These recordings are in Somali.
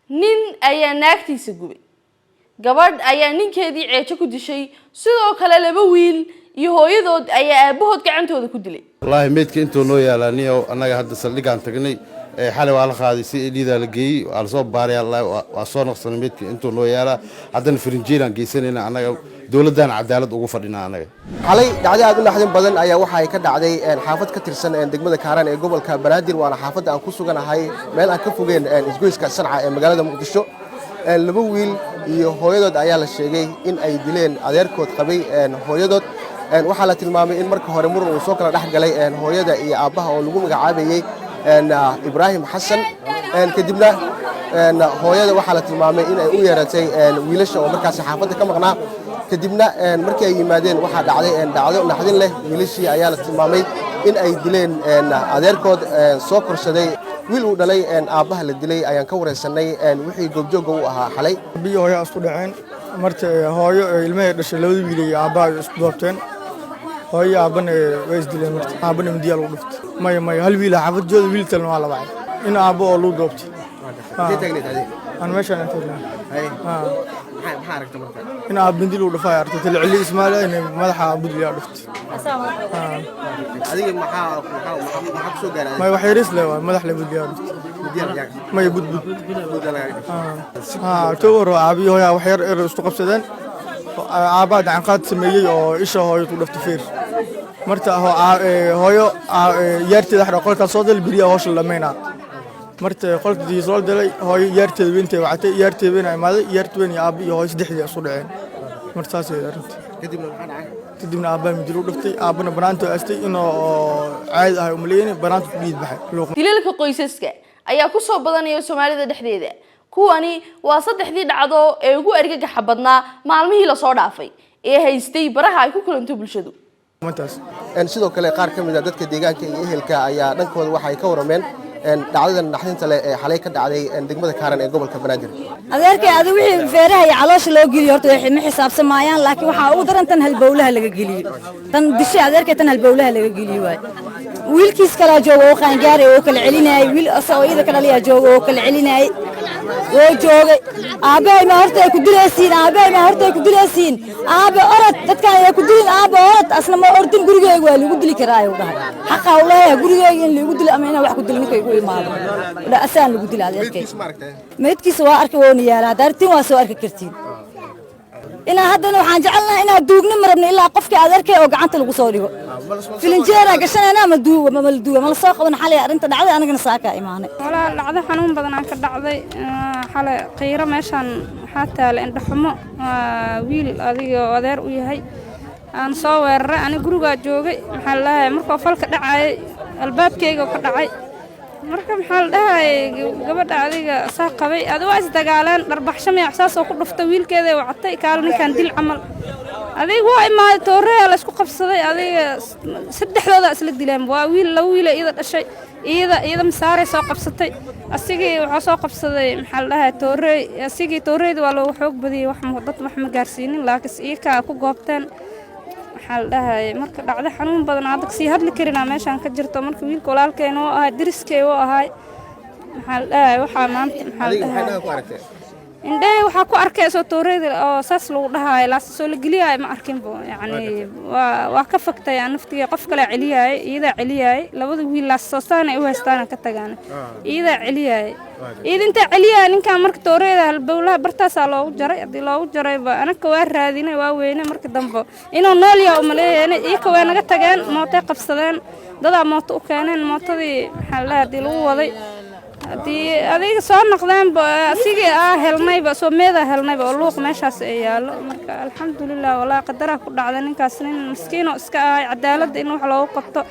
nin ayaa naagtiisa gubay gabadh ayaa ninkeedii ceejo ku dishay sidoo kale laba wiil iyo hooyadood ayaa aabahood gacantooda ku dilay wallahi meedka intuu noo yaalaaniyo annaga hadda saldhigaan tagnay xalay waa la qaaday si idida la geeyay waa la soo baaray allah waa soo noqsanay meedka intuu noo yaala haddana firinjeelan geysanayna annaga dawladdan cadaalad ugu fadhinaa annaga xalay dhacdo aad u naxdin badan ayaa waxa ay ka dhacday xaafad ka tirsan degmada Kaaraan ee gobolka Banaadir waana xaafadda aan ku suganahay meel aan ka fogeen isgoyska Sanca ee magaalada Muqdisho laba wiil iyo hooyadood ayaa la sheegay in ay dileen adeerkood qabay hooyadood waxaa la tilmaamay in marka hore muran uu soo kala dhaxgalay hooyada iyo aabaha oo lagu magacaabayay Ibrahim Xasan kadibna hooyada waxaa la tilmaamay in ay u yeeratay wiilasha oo markaas xaafadda ka maqnaa kadibna markii ay yimaadeen waxa dhacday dhacdo naxdin leh wiilashii ayaa la tilmaamay in ay dileen adeerkood soo korsaday wiil uu dhalay aabaha la dilay ayaan ka wareysanay wixii goobjoog u ahaa xalay biyo hooyo isku dhaceen markii hooyo ilmaha dhashay labada wiil iyo aabaha isku doobteen hooyo aabana way isdileen markii aabana midiya lagu dhuftay may hal wiil xaafad jooda wiil talna waa la wacay in aabo oo lagu doobtay aan meeshaan intaay in aab bindil uu dhafay artay tilcili Ismaaciil in madaxa budliya dhuftay adiga maxaa ku soo gaaray may wax yaris leh madax la budliya may budbud tooro aabiyo hooyo wax yar isku qabsadeen aabaad aan qaad sameeyay oo isha hooyo ku dhaftay fiir marta hooyo yarteeda wax qolka soo dal biriya hoosh la meena marta qolkii soo dalay hooyo yarteeda weentay wactay yarteeda imaaday yarteeda iyo aab iyo hooyo saddexdii isku dhaceen martaas ay arintay kadibna maxaa dhacay kadibna aabba midiru dhuftay aabana banaanto astay inoo caad ah u maleeyay banaanto ku dhiid baxay dilalka qoysaska ayaa ku soo badanaya Soomaalida dhexdeeda kuwani waa saddexdii dhacdo ee ugu argagaxa badnaa maalmihii la soo dhaafay ee haystay baraha ay ku kulanto bulshadu sidoo kale qaar ka mid ah dadka deegaanka iyo ehelka ayaa dhankooda waxa ay ka warameen dhacdadan naxdinta leh ee xalay ka dhacday degmada Kaaraan ee gobolka Banaadir adeerkay adu wixii feeraha iyo caloosha loo geliyo horta waxay ma xisaabsamayaan laakiin waxa ugu daran tan halbowlaha laga geliyo tan dishay adeerkay tan halbowlaha laga geliyo waay wiilkiis kala joogo oo qaan gaaray oo kala celinay wiil asoo iyada kala liya joogo oo kala celinay oo joogay aabay ma horta ay ku dilaysiin aabay ma horta ay ku dilaysiin aaba orod dadka ay ku dilin aaba orod asna ma ordin gurigeyga waa lagu dili karaa ay u dhahay xaq u leeyahay gurigeyga in lagu dilo ama in wax ku dilin kaygu imaado wada asaan lagu dilay adeerkay meedkiisa waa arkay oo niyaala daartiin waa soo arki kartiin ina haddana waxaan jecelnahay inaan duugno marabna ilaa qofkii adeerkay oo gacanta lagu soo dhigo filinjeera gashanayna ma duugo ma la duugo ma la soo qaban xalay arinta dhacday anagana saaka iimaanay wala dhacdo xanuun badan aan ka dhacday xalay qiiro meeshan waxa taala indho xumo wiil adiga adeer u yahay aan soo weeraray aniga guriga joogay maxaa la markuu falka dhacay albaabkayga ka dhacay marka maxaa la dhahay gabadha adiga saa qabay adiga waa is dagaaleen dharbaxsho ma axsaas oo ku dhuftay wiilkeeda wactay kaal ninkan dil camal adiga waa imaad toorey la isku qabsaday adiga saddexdooda isla dileen waa wiil la wiil iyada dhashay iyada masaaray soo qabsatay asigii waxa soo qabsaday maxaa la dhahay toorey asigii tooreyda waa loo xoog badiyay wax ma gaarsiinin laakiin iyaka ku goobteen maxaa la dhahay marka dhacdo xanuun badan adag si hadli karina meeshan ka jirto marka wiilka walaalkeen oo ah diriskay oo ahay maxaa la dhahay waxa maanta maxaa la dhahay ku aragtay indhay waxa ku arkay soo tooreyda oo saas lagu dhahay la soo la galiyay ma arkin bo yani waa ka fogtay naftiga qof kale celiyay iyada celiyay labada wiil la soo saanay u haystaan ka tagaan iyada celiyay idinta celiyay ninka marka tooreyda halbowlaha bartaas loogu jaray hadii loogu jaray ba anaka waa raadinay waa weynay marka dambe inuu nool yahay u maleeyay iyaka waa naga tageen mootay qabsadeen dada mooto u keeneen mootadii maxaa la hadii lagu waday hadii adiga soo noqdeen ba asigii helnayba soo meeda helnayba oo luuq meeshaas ay yaalo marka alxamdulillah walaa qadara ku dhacday ninkaas nin miskiin oo iska ah cadaalad in wax loogu qabto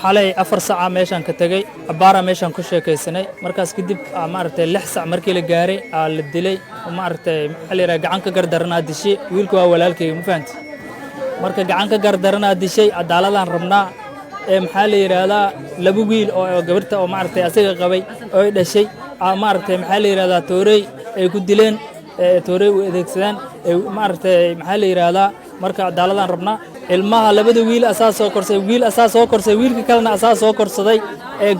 xalay 4 saac meeshan ka tagay abaara meeshan ku sheekaysanay markaas kadib maartay 6 saac markii la gaaray la dilay maartay xalira gacan ka gardarnaa dishay wiilku waa walaalkay ma fahanti marka gacan ka gardarnaa dishay cadaaladaan rabnaa maxaa la yiraahdaa laba wiil oo gabarta oo maartay asaga qabay oo dhashay maartay maxaa la yiraahdaa toorey ay ku dileen toorey u adeegsadaan maartay maxaa la yiraahdaa marka cadaaladaan rabnaa ilmaha labada wiil asaas soo korsay wiilka kalena asaas soo korsaday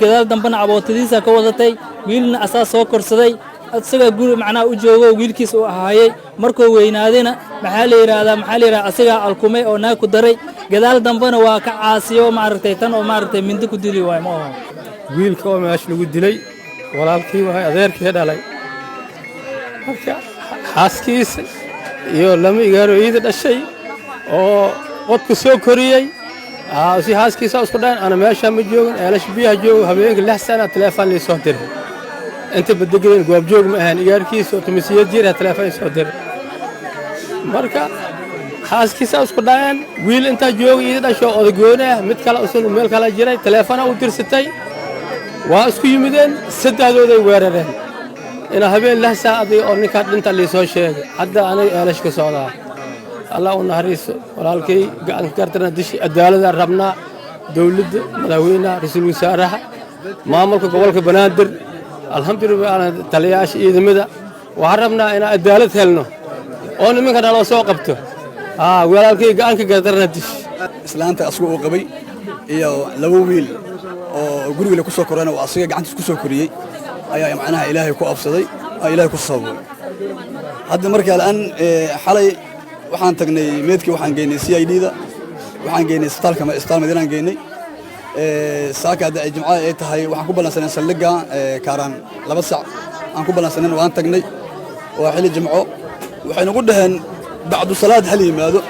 gadaal dambana abootadiisa ka wadatay wiilna asaas soo korsaday asaga guri macnaha u joogo wiilkiisa uu ahaayay markuu weynaadina maxaa la yiraahdaa asaga alkumay oo naag ku daray gadaal dambana waa ka caasiyo maaragtay tan oo maaragtay mindi ku dili waay ma aha wiilka oo meesha lagu dilay walaalkii waay adeerkii dhalay marka xaaskiisa iyo lama igaarooyada dhashay oo qodku soo koriyay si xaaskiisa isku dhayn ana meesha ma joogin eelash biyaha joogo habeenkii 6 sano telefoon lii soo diray inta badageen goob joog ma ahan igaarkiisa oo tumisiyad jira telefoon soo diray marka xaaskiisa isku dhayn wiil inta joogo iyada dhasho odagoona mid kale oo meel kale jiray telefoon u dirsatay waa isku yimideen saddexdooday weerareen ina habeen 6 saacadood oo ninka dhinta lii soo sheegay hadda anay eelash ka socdaa الله ونهريس ولكن قاعد كرتنا دش عدالة ربنا دولة مداوينا رئيس الوزراء ماملك قبلك بنادر الحمد لله أنا تلياش إذا مدة وحرمنا إن عدالة هلنا أنا من كنا لو سوقبته ولكن قاعد كرتنا دش إسلامته أسوق قبي يا لوويل أو قولي لك كسر كورونا وأصيغ قاعد كسر كوريي أي معناها إلهي كو أفسدي إلهي كو صابوي هذا مركز الآن حالي waxaan tagnay meedkii waxaan geynay CID-da waxaan geynay isbitaal Madiinaan geynay saakada jimcaha ay tahay waxaan ku balansanay saldhiga Kaaraan 2 saac aan ku balansanay waan tagnay waa xilli jimco waxayna ugu dhaheen bacdu salaad hal yimaado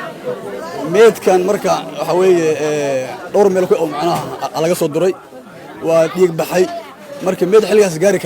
meedkan marka waxa weeye dhowr meel ku oo macnaha laga soo duray waa dhiig baxay marka meed xilligaas gaari kara